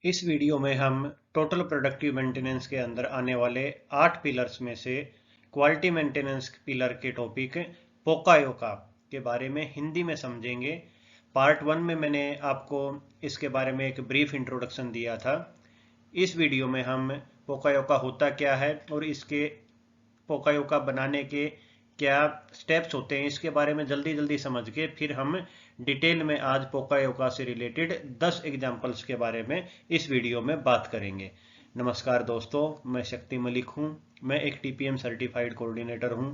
इस वीडियो में हम टोटल प्रोडक्टिव मेंटेनेंस के अंदर आने वाले 8 पिलर्स में से क्वालिटी मेंटेनेंस पिलर के टॉपिक पोकायोका के बारे में हिंदी में समझेंगे। पार्ट 1 में मैंने आपको इसके बारे में एक ब्रीफ इंट्रोडक्शन दिया था। इस वीडियो में हम पोकायोका होता क्या है और इसके पोकायोका बनाने के क्या स्टेप्स होते हैं इसके बारे में जल्दी जल्दी समझ के फिर हम डिटेल में आज पोकायोका से रिलेटेड 10 एग्जांपल्स के बारे में इस वीडियो में बात करेंगे। नमस्कार दोस्तों, मैं शक्ति मलिक हूं। मैं एक टीपीएम सर्टिफाइड कोऑर्डिनेटर हूं।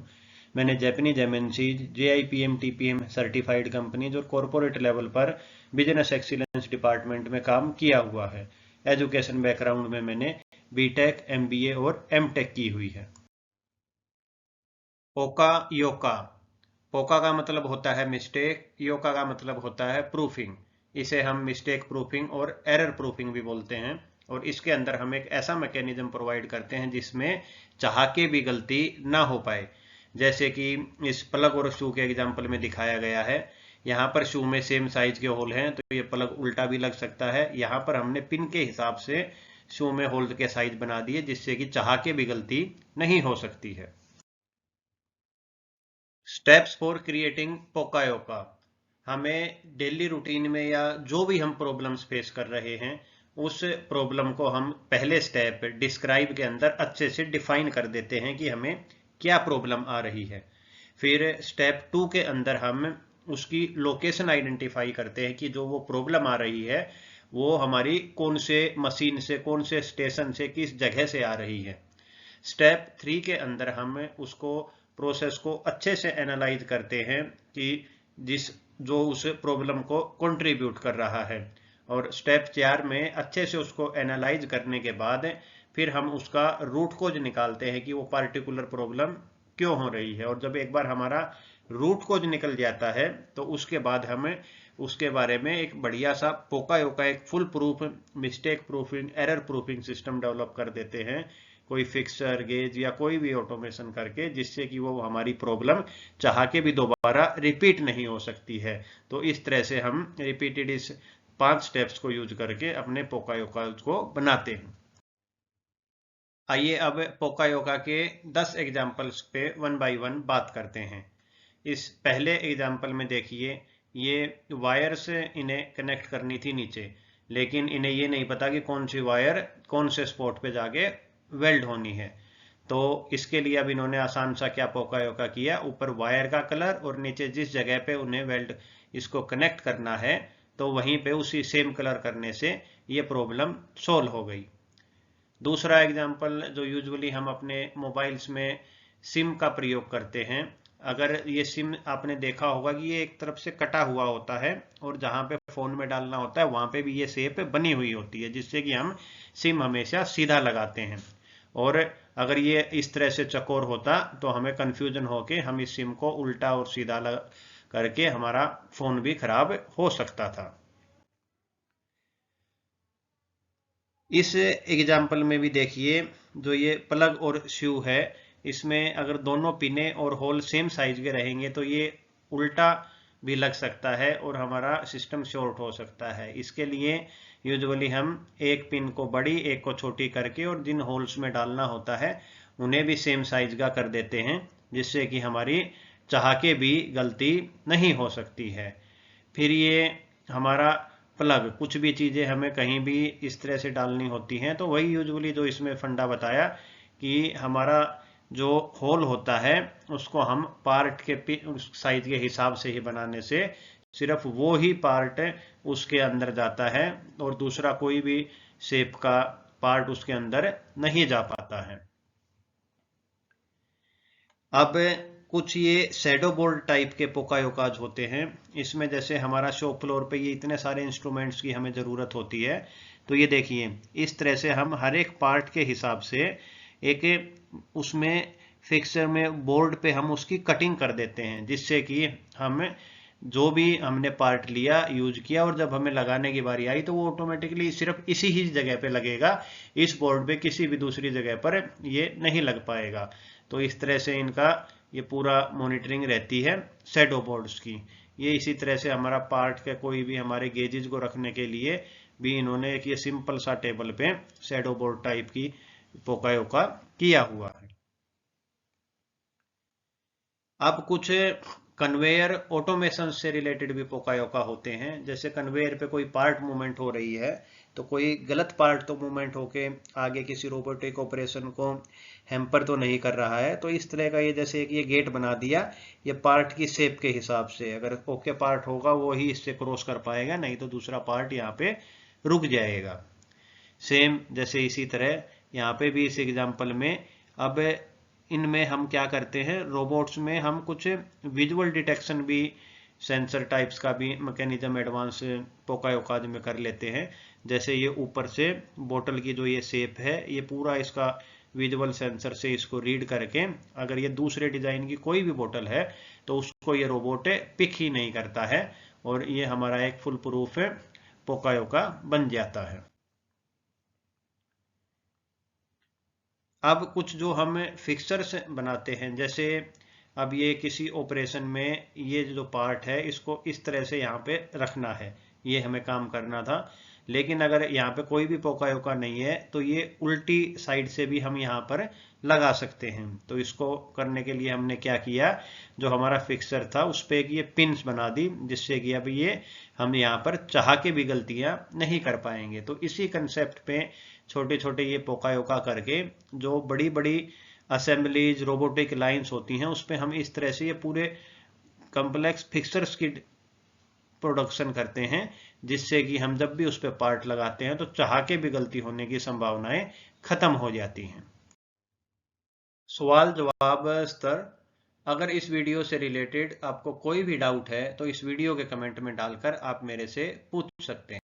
मैंने Japanese MNCs, JIPM, TPM certified companies और कॉरपोरेट लेवल पर बिजनेस एक्सीलेंस डिपार्टमेंट में काम किया हुआ है। एजुकेशन बैकग्राउंड में मैंने बीटेक, एमबीए और एमटेक की हुई है। पोका योका, पोका का मतलब होता है मिस्टेक, योका का मतलब होता है प्रूफिंग। इसे हम मिस्टेक प्रूफिंग और एरर प्रूफिंग भी बोलते हैं। और इसके अंदर हम एक ऐसा मैकेनिज्म प्रोवाइड करते हैं जिसमें चाह के भी गलती ना हो पाए। जैसे कि इस प्लग और शू के एग्जाम्पल में दिखाया गया है। यहाँ पर शू में सेम साइज के होल हैं तो ये प्लग उल्टा भी लग सकता है। यहाँ पर हमने पिन के हिसाब से शू में होल के साइज बना दिए जिससे कि चाह के भी गलती नहीं हो सकती है। स्टेप्स फॉर क्रिएटिंग पोकायोका, हमें डेली रूटीन में या जो भी हम प्रॉब्लम्स फेस कर रहे हैं उस प्रॉब्लम को हम पहले स्टेप डिस्क्राइब के अंदर अच्छे से डिफाइन कर देते हैं कि हमें क्या प्रॉब्लम आ रही है। फिर स्टेप 2 के अंदर हम उसकी लोकेशन आइडेंटिफाई करते हैं कि जो वो प्रॉब्लम आ रही है वो हमारी कौन से मशीन से, कौन से स्टेशन से, किस जगह से आ रही है। स्टेप 3 के अंदर हम उसको प्रोसेस को अच्छे से एनालाइज करते हैं कि जो उस प्रॉब्लम को कंट्रीब्यूट कर रहा है। और स्टेप 4 में अच्छे से उसको एनालाइज करने के बाद फिर हम उसका रूट कोज निकालते हैं कि वो पार्टिकुलर प्रॉब्लम क्यों हो रही है। और जब एक बार हमारा रूट कोज निकल जाता है तो उसके बाद हमें उसके बारे में एक बढ़िया सा पोकायोका एक full proof mistake proofing, error proofing system develop कर देते हैं, कोई फिक्सर, गेज या कोई भी ऑटोमेशन करके, जिससे कि वो हमारी प्रॉब्लम चाह के भी दोबारा रिपीट नहीं हो सकती है। तो इस तरह से हम रिपीटेड इस 5 स्टेप्स को यूज करके अपने पोकायोका को बनाते हैं। आइए अब पोकायोका के 10 एग्जाम्पल्स पे 1 बाय 1 बात करते हैं। इस पहले एग्जाम्पल में देखिए, ये वायर्स इन्हें कनेक्ट करनी थी नीचे, लेकिन इन्हें ये नहीं पता कि कौन सी वायर कौन से स्पॉट पे जाके वेल्ड होनी है। तो इसके लिए अब इन्होंने आसान सा क्या पोकायोका किया, ऊपर वायर का कलर और नीचे जिस जगह पे उन्हें वेल्ड इसको कनेक्ट करना है तो वहीं पे उसी सेम कलर करने से ये प्रॉब्लम सोल्व हो गई। दूसरा एग्जाम्पल जो यूजुअली हम अपने मोबाइल्स में सिम का प्रयोग करते हैं, अगर ये सिम आपने देखा होगा कि ये एक तरफ से कटा हुआ होता है और जहां पे फोन में डालना होता है वहां पे भी ये शेप बनी हुई होती है जिससे कि हम सिम हमेशा सीधा लगाते हैं। और अगर ये इस तरह से चकोर होता तो हमें कंफ्यूजन होके हम इस सिम को उल्टा और सीधा करके हमारा फोन भी खराब हो सकता था। इस एग्जाम्पल में भी देखिए, जो ये प्लग और शू है इसमें अगर दोनों पिने और होल सेम साइज के रहेंगे तो ये उल्टा भी लग सकता है और हमारा सिस्टम शॉर्ट हो सकता है। इसके लिए यूजुअली हम एक पिन को बड़ी, एक को छोटी करके और जिन होल्स में डालना होता है उन्हें भी सेम साइज का कर देते हैं जिससे कि हमारी चाह के भी गलती नहीं हो सकती है। फिर ये हमारा प्लग, कुछ भी चीज़ें हमें कहीं भी इस तरह से डालनी होती हैं तो वही यूजुअली जो इसमें फंडा बताया कि हमारा जो होल होता है उसको हम पार्ट के साइज के हिसाब से ही बनाने से सिर्फ वो ही पार्ट उसके अंदर जाता है और दूसरा कोई भी शेप का पार्ट उसके अंदर नहीं जा पाता है। अब कुछ ये शैडो बोर्ड टाइप के पोकायोकाज होते हैं। इसमें जैसे हमारा शॉप फ्लोर पे ये इतने सारे इंस्ट्रूमेंट्स की हमें ज़रूरत होती है तो ये देखिए इस तरह से हम हर एक पार्ट के हिसाब से एक उसमें फिक्सर में बोर्ड पे हम उसकी कटिंग कर देते हैं जिससे कि हम जो भी हमने पार्ट लिया, यूज किया और जब हमें लगाने की बारी आई तो वो ऑटोमेटिकली सिर्फ इसी ही जगह पे लगेगा, इस बोर्ड पे किसी भी दूसरी जगह पर ये नहीं लग पाएगा। तो इस तरह से इनका ये पूरा मॉनिटरिंग रहती है शैडो बोर्ड्स की। ये इसी तरह से हमारा पार्ट का कोई भी हमारे गेजेस को रखने के लिए भी इन्होंने एक ये सिंपल सा टेबल पे शैडो बोर्ड टाइप की पोकायोका किया हुआ है। अब कुछ कन्वेयर ऑटोमेशन से रिलेटेड भी पोकायोका होते हैं। जैसे कन्वेयर पे कोई पार्ट मूवमेंट हो रही है तो कोई गलत पार्ट तो मूवमेंट होके आगे किसी रोबोटिक ऑपरेशन को हैम्पर तो नहीं कर रहा है। तो इस तरह का ये जैसे एक ये गेट बना दिया, ये पार्ट की शेप के हिसाब से, अगर ओके पार्ट होगा वो ही इससे क्रॉस कर पाएगा, नहीं तो दूसरा पार्ट यहाँ पे रुक जाएगा। सेम जैसे इसी तरह यहाँ पे भी इस एग्जाम्पल में अब इनमें हम क्या करते हैं, रोबोट्स में हम कुछ विजुअल डिटेक्शन भी सेंसर टाइप्स का भी मैकेनिज्म एडवांस पोकायोकाज में कर लेते हैं। जैसे ये ऊपर से बोतल की जो ये शेप है, ये पूरा इसका विजुअल सेंसर से इसको रीड करके अगर ये दूसरे डिजाइन की कोई भी बोतल है तो उसको ये रोबोट पिक ही नहीं करता है, और ये हमारा एक फुल प्रूफ पोकायोका बन जाता है। अब कुछ जो हम फिक्सर्स बनाते हैं, जैसे अब ये किसी ऑपरेशन में ये जो पार्ट है इसको इस तरह से यहाँ पे रखना है, ये हमें काम करना था। लेकिन अगर यहाँ पे कोई भी पोकायोका नहीं है तो ये उल्टी साइड से भी हम यहाँ पर लगा सकते हैं। तो इसको करने के लिए हमने क्या किया, जो हमारा फिक्सर था उस पर एक ये पिन्स बना दी, जिससे कि अब ये हम यहाँ पर चाह के भी गलतियां नहीं कर पाएंगे। तो इसी कंसेप्ट पे छोटे छोटे ये पोकायोका करके जो बड़ी बड़ी असेंबलीज रोबोटिक लाइंस होती हैं उस पर हम इस तरह से ये पूरे कॉम्प्लेक्स फिक्सर्स की प्रोडक्शन करते हैं, जिससे कि हम जब भी उस पर पार्ट लगाते हैं तो चाह के भी गलती होने की संभावनाएं खत्म हो जाती हैं। सवाल जवाब स्तर। अगर इस वीडियो से रिलेटेड आपको कोई भी डाउट है तो इस वीडियो के कमेंट में डालकर आप मेरे से पूछ सकते हैं।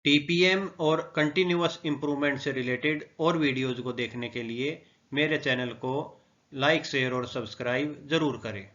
टीपीएम और कंटिन्यूअस इंप्रूवमेंट से रिलेटेड और वीडियोज को देखने के लिए मेरे चैनल को लाइक, शेयर और सब्सक्राइब जरूर करें।